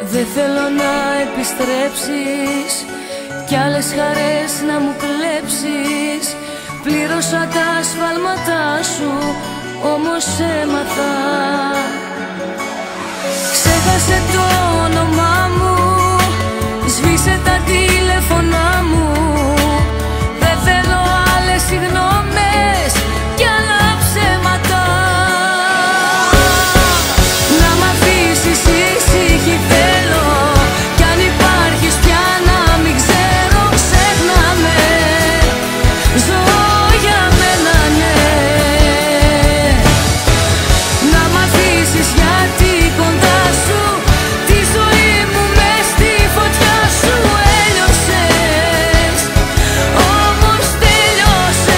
Δεν θέλω να επιστρέψεις κι άλλες χαρές να μου κλέψεις. Πλήρωσα τα σφάλματά σου, όμως έμαθα. Ξέχασε το όνομά μου, σβήσε τα τηλέφωνά μου. Δεν θέλω άλλες συγγνώμες κι άλλα ψέματα. Να μ' αφήσεις ήσυχη θέλω, κι αν υπάρχεις πια να μην ξέρω. Ξέχναμε, ζω για μένα, ναι. Να μ' αφήσεις γιατί κοντά σου τη ζωή μου μες στη φωτιά σου έλειωσες, όμως τελειώσες.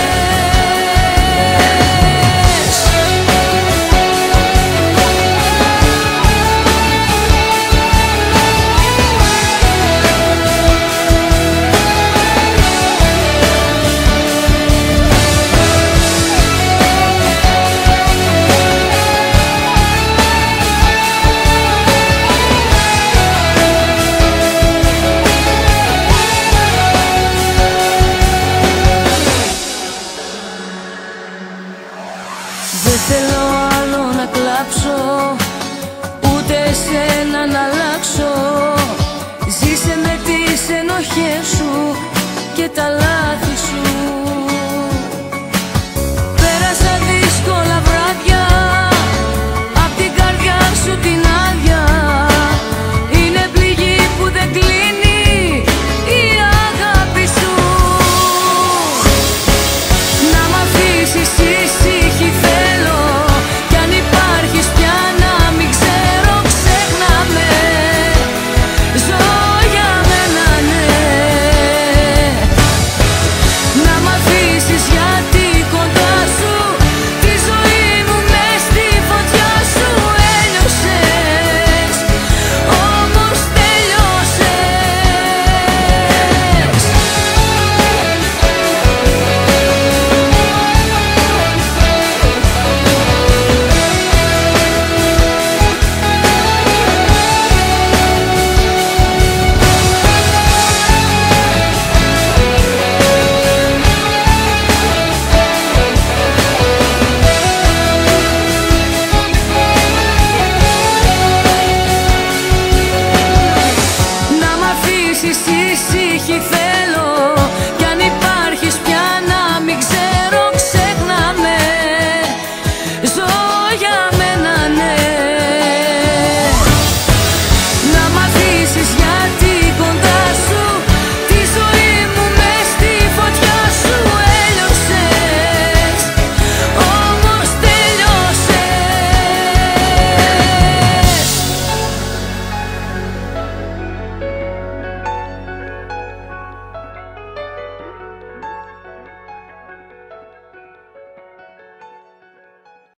Δεν θέλω άλλο να κλάψω, ούτε εσένα να αλλάξω. Ζήσε με τις ενοχές σου και τα λάθη